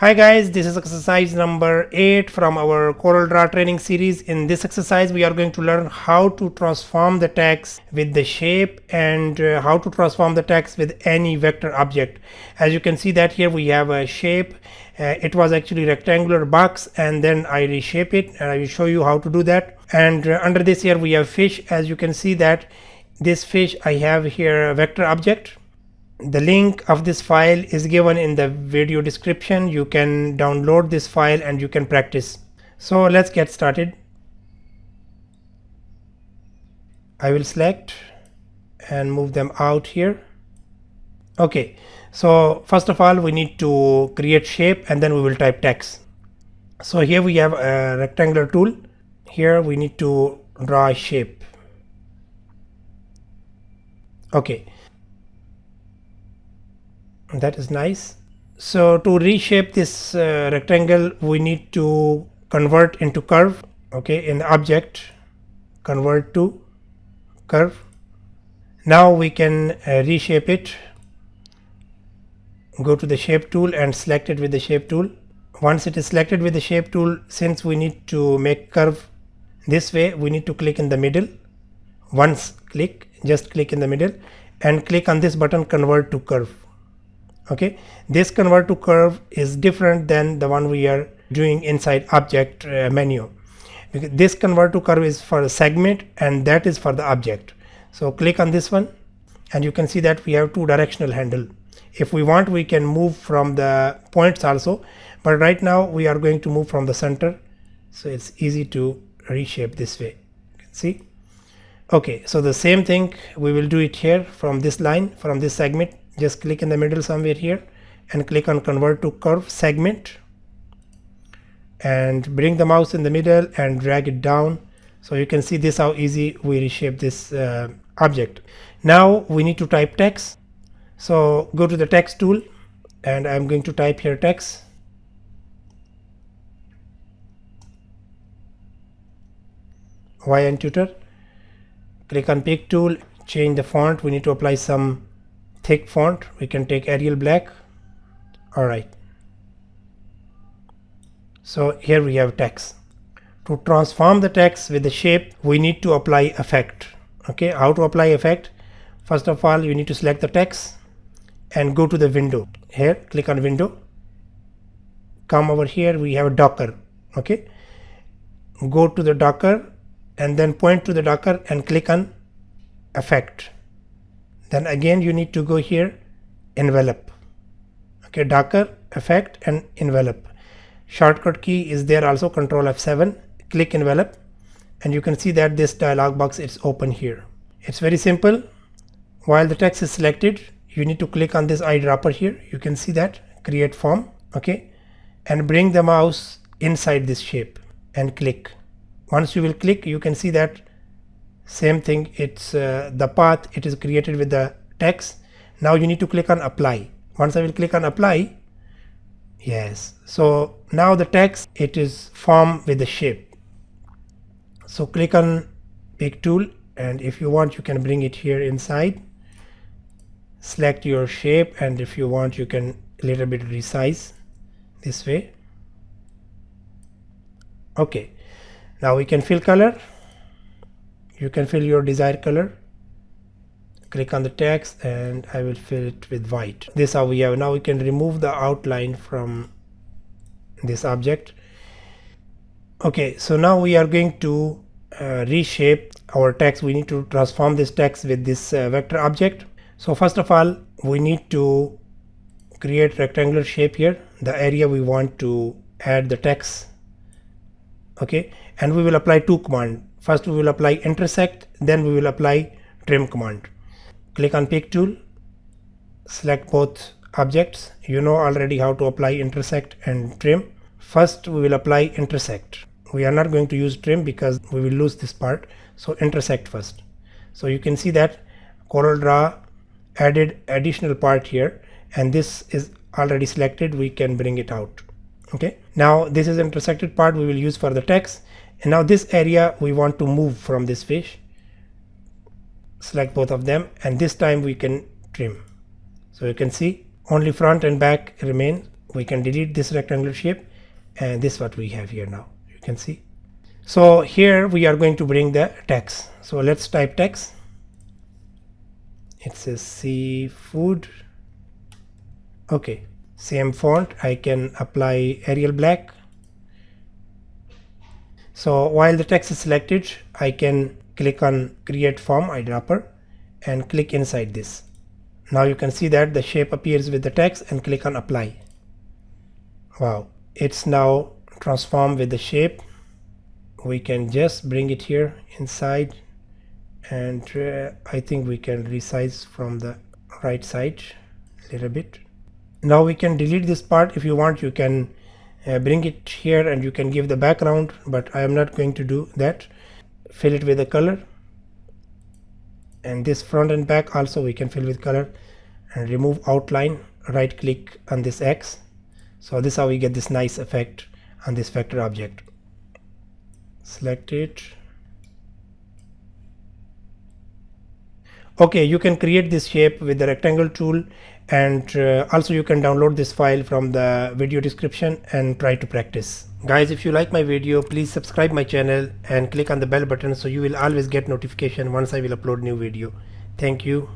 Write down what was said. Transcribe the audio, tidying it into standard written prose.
Hi guys, this is exercise number 8 from our CorelDRAW training series. In this exercise we are going to learn how to transform the text with the shape and how to transform the text with any vector object. As you can see that here we have a shape. It was actually rectangular box and then I reshape it and I will show you how to do that. And under this here we have fish. As you can see that this fish, I have here a vector object. The link of this file is given in the video description. You can download this file and you can practice. So let's get started. I will select and move them out here. Okay, so first of all we need to create shape and then we will type text. So here we have a rectangular tool. Here we need to draw a shape. Okay, that is nice. So to reshape this rectangle we need to convert into curve. Okay, in the object convert to curve. Now we can reshape it. Go to the shape tool and select it with the shape tool. Once it is selected with the shape tool, since we need to make curve this way, we need to click in the middle. Once click, just click in the middle and click on this button, convert to curve. Okay, this convert to curve is different than the one we are doing inside object menu, because this convert to curve is for a segment and that is for the object. So click on this one and you can see that we have two directional handle. If we want we can move from the points also, but right now we are going to move from the center, so it's easy to reshape this way. You can see. Okay, so the same thing we will do it here from this line, from this segment. Just click in the middle somewhere here and click on convert to curve segment and bring the mouse in the middle and drag it down. So you can see this how easy we reshape this object. Now we need to type text. So go to the text tool and I'm going to type here text. Y and Tutor. Click on pick tool, change the font. We need to apply some thick font. We can take Arial black. All right, so here we have text. To transform the text with the shape we need to apply effect. Okay, how to apply effect? First of all you need to select the text and go to the window. Here click on window, come over here, we have a Docker. Okay, go to the Docker and then point to the Docker and click on effect. Then again you need to go here, envelope. Okay, Docker, effect and envelope. Shortcut key is there also, Control F7. Click envelope and you can see that this dialog box is open here. It's very simple. While the text is selected you need to click on this eyedropper here. You can see that, create form. Okay, and bring the mouse inside this shape and click. Once you will click you can see that same thing, it's the path it is created with the text. Now you need to click on apply. Once I will click on apply, yes, so now the text it is formed with the shape. So click on pick tool and if you want you can bring it here inside, select your shape, and if you want you can a little bit resize this way. Okay, now we can fill color. You can fill your desired color. Click on the text and I will fill it with white. This is how we have. Now we can remove the outline from this object. Okay, so now we are going to reshape our text. We need to transform this text with this vector object. So first of all we need to create rectangular shape here, the area we want to add the text. Okay, and we will apply two commands. First we will apply intersect, then we will apply trim command. Click on pick tool, select both objects. You know already how to apply intersect and trim. First we will apply intersect. We are not going to use trim because we will lose this part, so intersect first. So you can see that CorelDRAW added additional part here and this is already selected. We can bring it out. Okay, now this is intersected part we will use for the text. And now this area we want to move from this fish. Select both of them and this time we can trim. So you can see only front and back remain. we can delete this rectangular shape, and this is what we have here now, you can see. So here we are going to bring the text. So let's type text. It says seafood. Okay, same font. I can apply Arial black. So while the text is selected, I can click on create form eyedropper and click inside this. Now you can see that the shape appears with the text, and click on apply. Wow, it's now transformed with the shape. We can just bring it here inside, and I think we can resize from the right side a little bit. Now we can delete this part. If you want, you can bring it here and you can give the background, but I am not going to do that. Fill it with a color, and this front and back also we can fill with color, and remove outline, right click on this X. So this is how we get this nice effect on this vector object. Select it. Okay, you can create this shape with the rectangle tool, and also you can download this file from the video description and try to practice. Guys, if you like my video, please subscribe my channel and click on the bell button so you will always get notification once I will upload new video. Thank you.